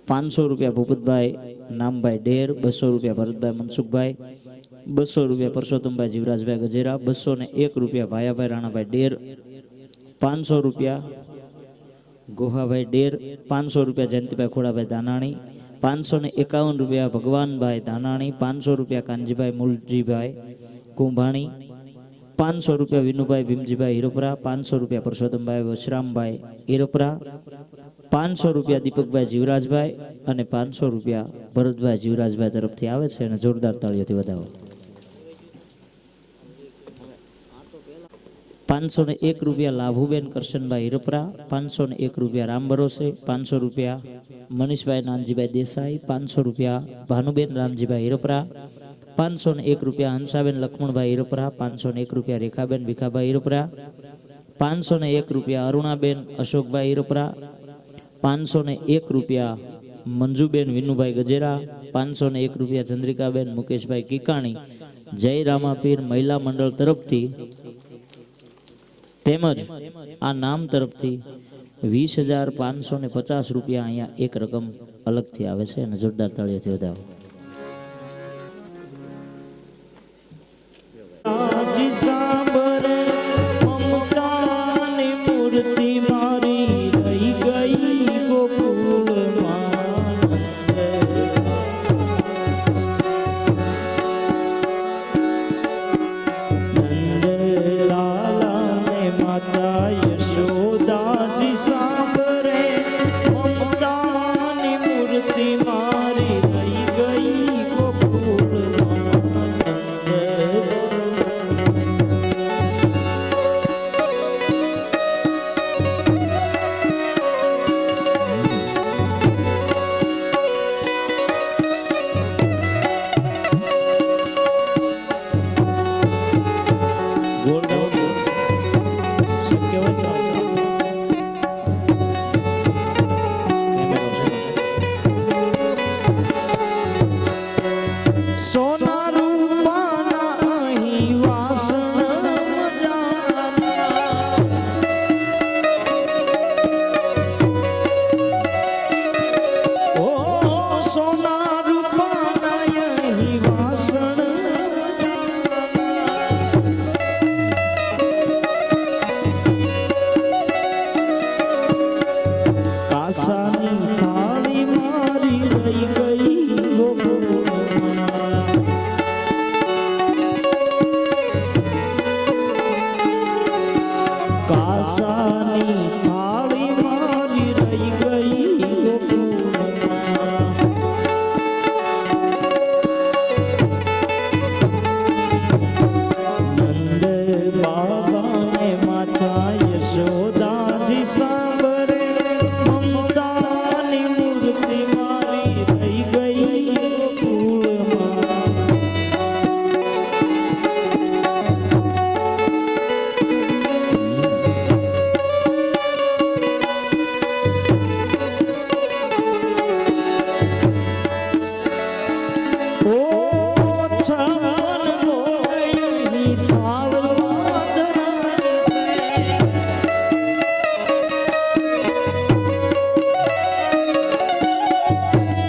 500 રૂપિયા ભૂપતભાઈ નામભાઈ ડેર, 200 રૂપિયા ભરતભાઈ મનસુખભાઈ, 200 રૂપિયા પરસોત્તમભાઈ જીવરાજભાઈ ગજેરા, 201 રૂપિયા ભાયાભાઈ રાણાભાઈ ડેર, 500 રૂપિયા ગોહાભાઈ ડેર, 500 રૂપિયા જયંતિભાઈ ખોડાભાઈ દાનાણી, 551 રૂપિયા ભગવાનભાઈ દાનાણી, 500 રૂપિયા કાનજીભાઈ મુલજીભાઈ કુંભાણી, 500 રૂપિયા વિનુભાઈ ભીમજીભાઈ હિરોપરા, 500 રૂપિયા પરસોત્તમભાઈ વશરામભાઈ હિરોપરા, 500 રૂપિયા દીપકભાઈ જીવરાજભાઈ અને 500 રૂપિયા ભરતભાઈ જીવરાજભાઈ તરફથી આવે છે અને જોરદાર તાળીઓથી વધાવો. 501 રૂપિયા લાભુબેન કરશનભાઈ હિરપરા, 501 રૂપિયા રામ ભરોસે, 500 રૂપિયા મનીષભાઈ નાનજીભાઈ દેસાઈ, 500 રૂપિયા ભાનુબેન રામજીભાઈ હિરપરા, 501 રૂપિયા હંસાબેન લક્ષ્મણભાઈ હિરપરા, 501 રૂપિયા રેખાબેન ભીખાભાઈ હિરપરા, 501 રૂપિયા અરુણાબેન અશોકભાઈ હિરપરા, 501 રૂપિયા મંજુબેન વિનુભાઈ ગજેરા, 501 રૂપિયા ચંદ્રિકાબેન મુકેશભાઈ કિકાણી જય રામાપીર મહિલા મંડળ તરફથી તેમજ આ નામ તરફથી 20,550 રૂપિયા અહીંયા એક રકમ અલગથી આવે છે અને જોરદાર તાળીઓથી વધાવો.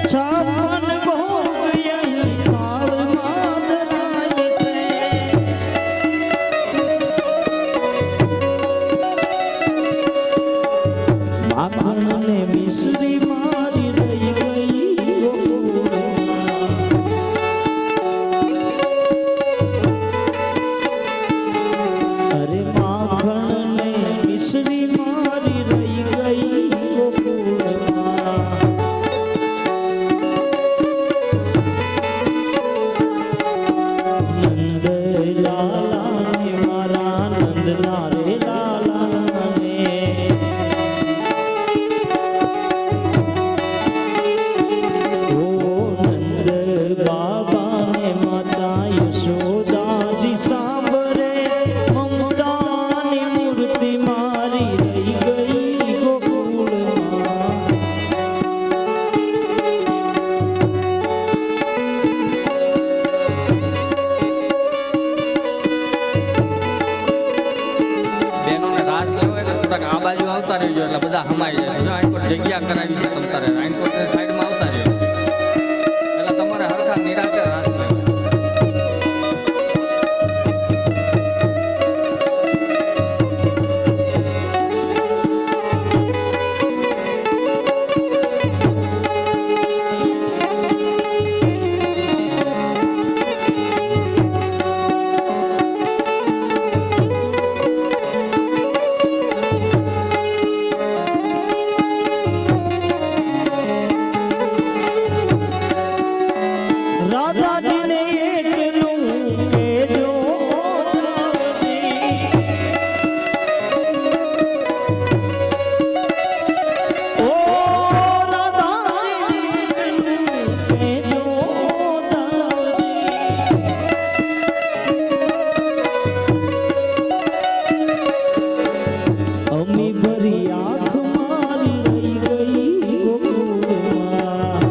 છપ્પન ભોગ અહીં થાળમાં ધરાય છે. માખણ ને મિશ્રી મારી રહી ગઈ ગોકુળમાં. અરે માખણ ને મિશ્રી મારી રહી ગઈ ગોકુળમાં. નંદ લાલા ને મારા નંદના રે લાલા ને ઓ નંદ બાબા ને માતા યશોદાજી સાંભળે મમતાની મૂર્તિ મારી રહી ગઈ ગોકુળમાં. બહેનોને રાસ લેવો એટલે થોડાક આ બાજુ આવતા રહેજો એટલે બધા હમાઈ જશે. જો આઈકોટ જગ્યા કરાવી છે તમ તારે આઈકોટની સાઈડમાં આવતા રહેજો એટલે તમારે હરખા નિરાંતે રાસ લેવો. રાધાજીને એટલું કહેજો દાદી. ઓ રાધાજીને એટલું કહેજો દાદી. અમી ભરી આંખ મારી રહી ગઈ ગોકુળમાં.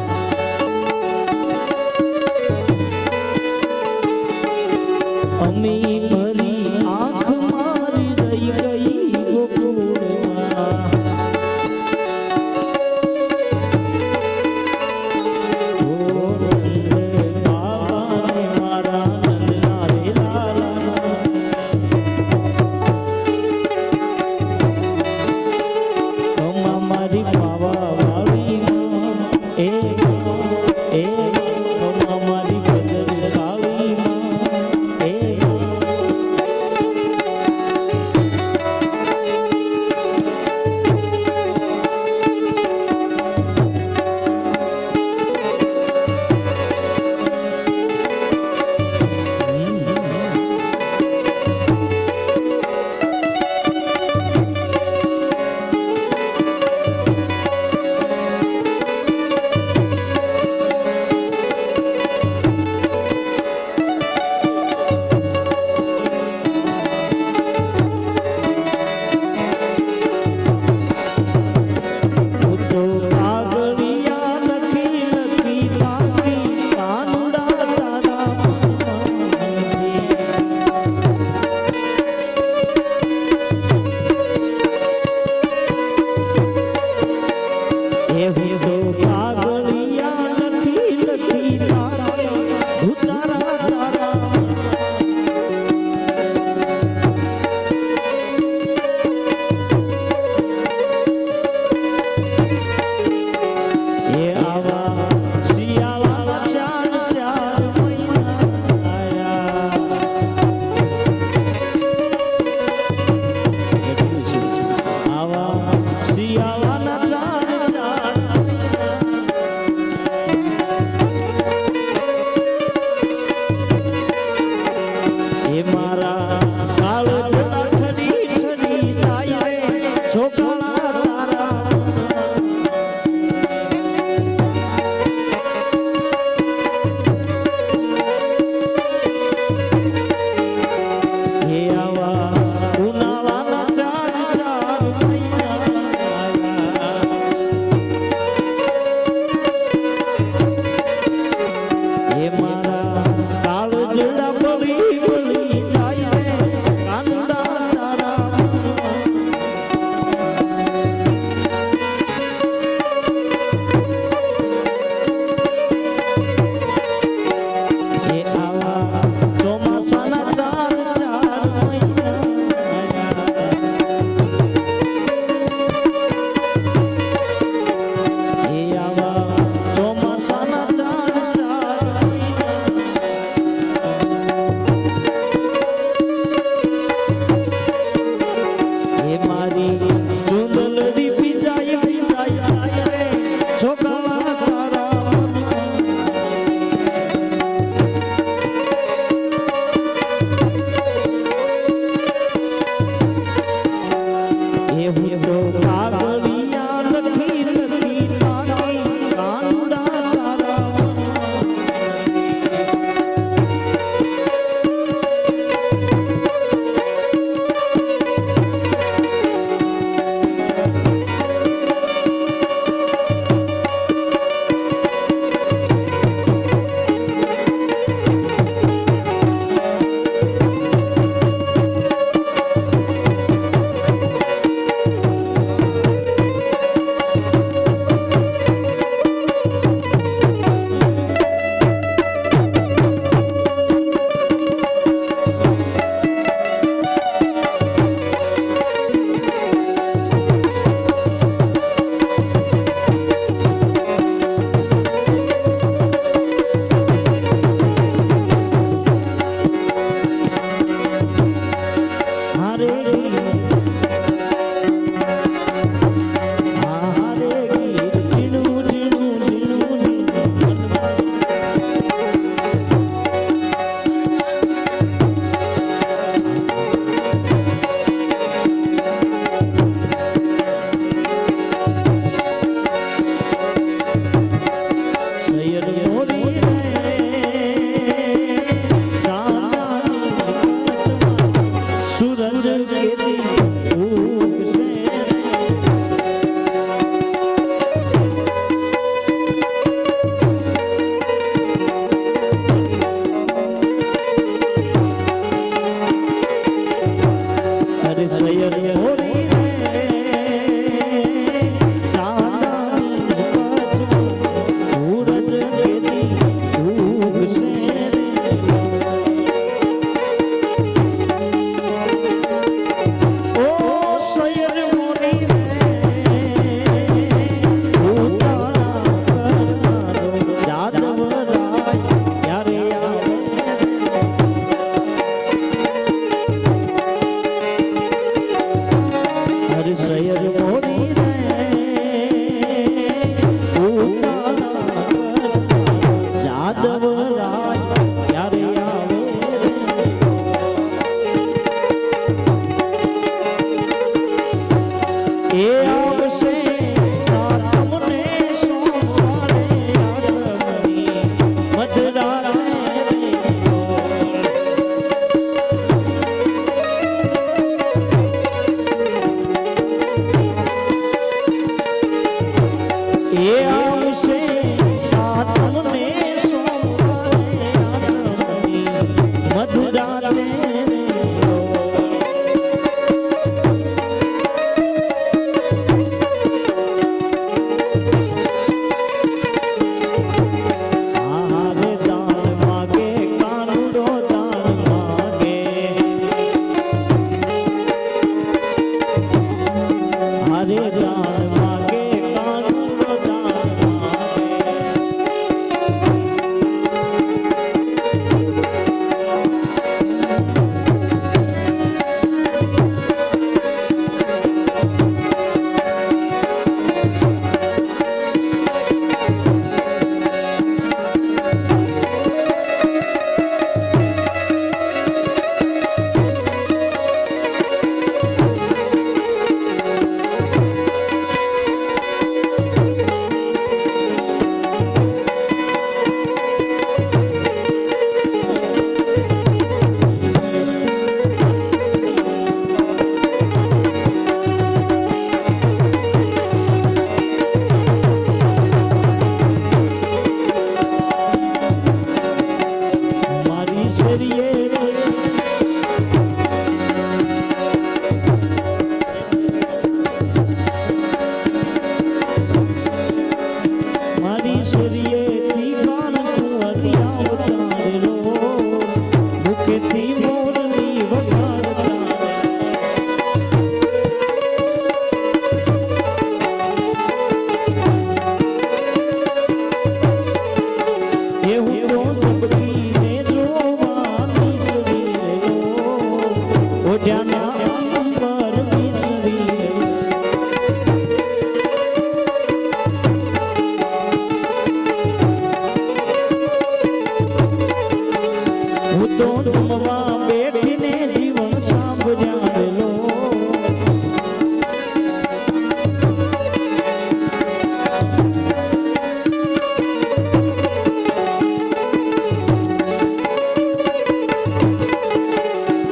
તો જમવા બેઠીને જીવન સાંભળ્યા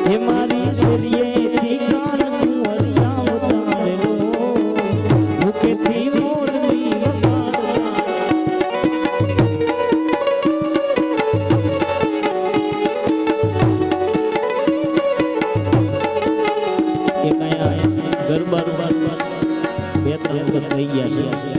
હે મારી શરીએથી કાન કુંવરિયા વતારેલો ભૂખેથી મોરલી વતારેલા એ કયા ગરબા બે ત્રણ વખત થઈ ગયા છે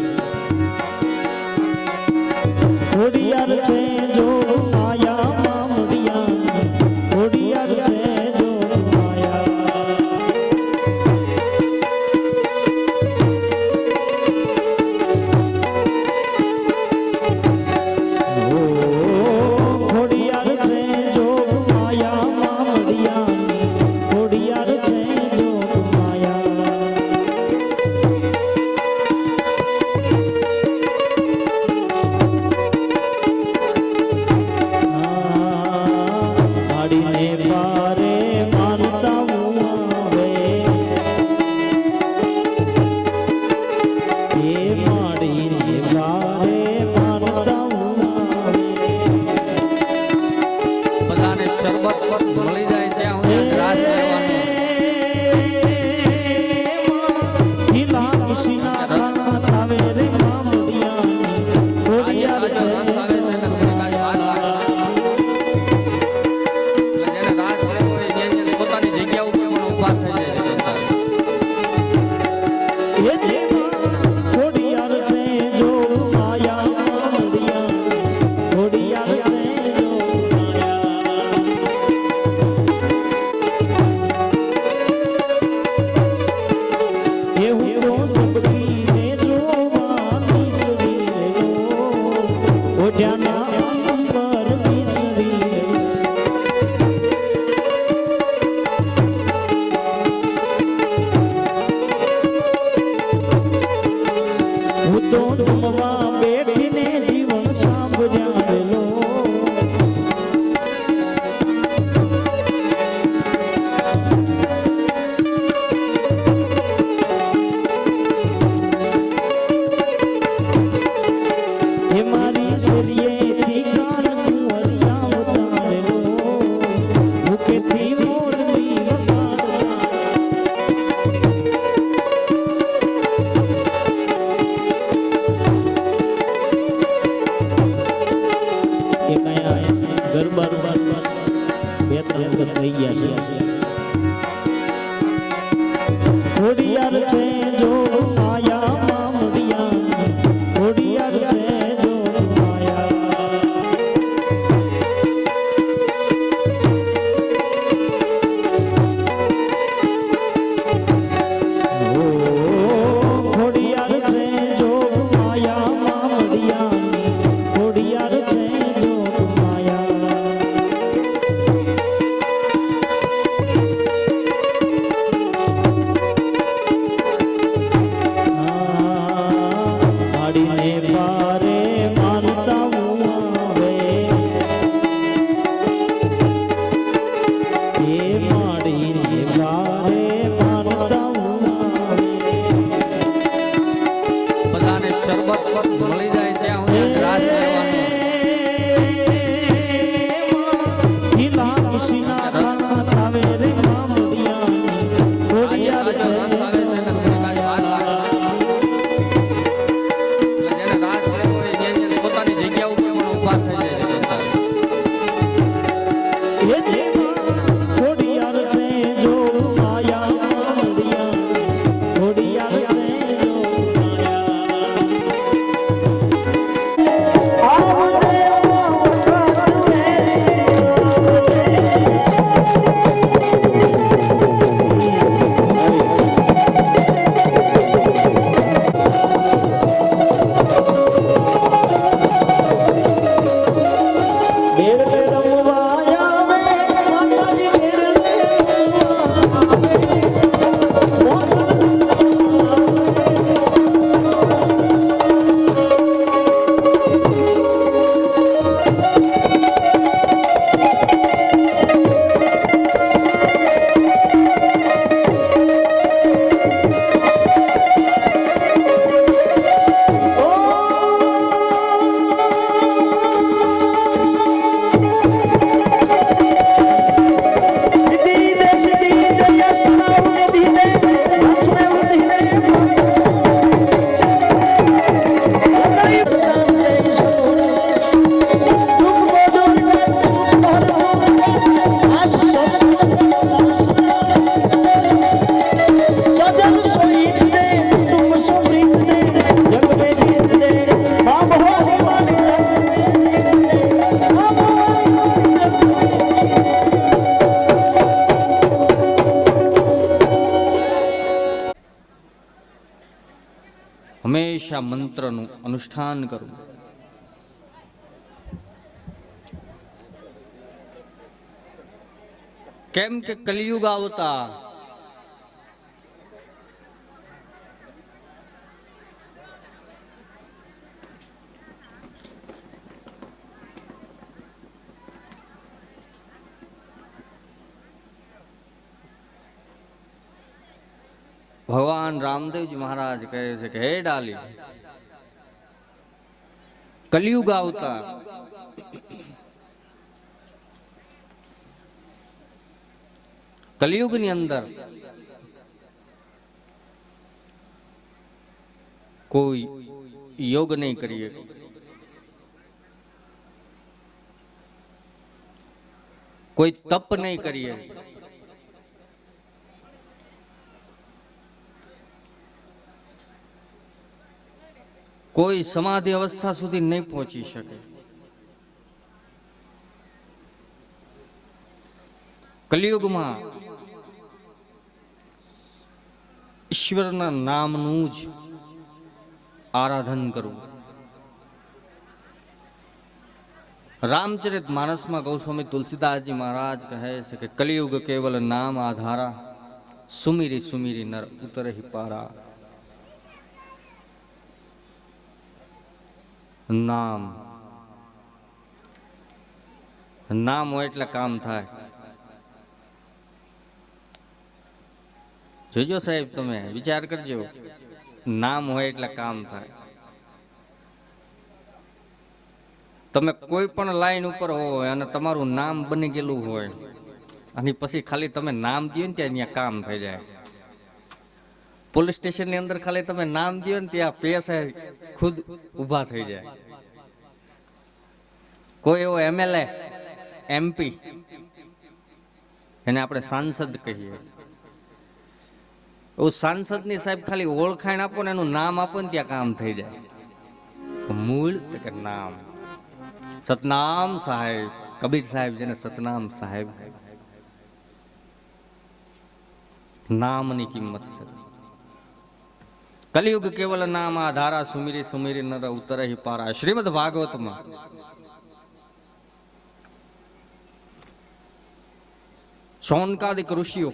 ખોડિયાર છે જો માયા મામડિયા ખોડિયાર છે જો માયા ઓ ખોડિયાર છે જો માયા મામડિયા ખોડિયાર છે જો માયા દિવસે આ મંત્રનું અનુષ્ઠાન કરવું. કેમ કે કલિયુગ આવતા ભગવાન રામદેવજી મહારાજ કહે છે કે હે ડાલી, કલિયુગ આવતા કલિયુગની અંદર કોઈ યોગ નહીં કરીએ, કોઈ તપ નહીં કરીએ, કોઈ સમાધિ અવસ્થા સુધી નહીં પહોંચી શકે. કલિયુગમાં ઈશ્વરના નામનું જ આરાધન કરવું. રામચરિત માનસમાં ગૌસ્વામી તુલસીદાસજી મહારાજ કહે છે કે કલિયુગ કેવલ નામ આધારા, સુમીરી સુમીરી નર ઉતરહિ પારા. નામ નામ હોય એટલે કામ થાય. જોજો સાહેબ, તમે વિચાર કરજો, નામ હોય એટલે કામ થાય. તમે કોઈ પણ લાઈન ઉપર હોય અને તમારું નામ બની ગયેલું હોય અને પછી ખાલી તમે નામ દો ને ત્યાં કામ થઈ જાય. પોલીસ સ્ટેશન ની અંદર ખાલી તમે નામ દો ને ત્યાં પૈસા ખુદ ઉભા થઈ જાય. કોઈ એવો એમએલએ એમપી, એને આપણે સાંસદ કહીએ, સાંસદ ની સાહેબ ખાલી ઓળખાણ આપો ને એનું નામ આપો ને ત્યાં કામ થઈ જાય. મૂળ કે નામ, સતનામ સાહેબ, કબીર સાહેબ જેને સતનામ સાહેબ, નામની કિંમત છે. કલિયુગ કેવલ નામ આધારા, સુમીરી સુમીરી નર ઉતરહિ પારા. શ્રીમદ ભાગવતમાં શૌનકાદિક ઋષિઓ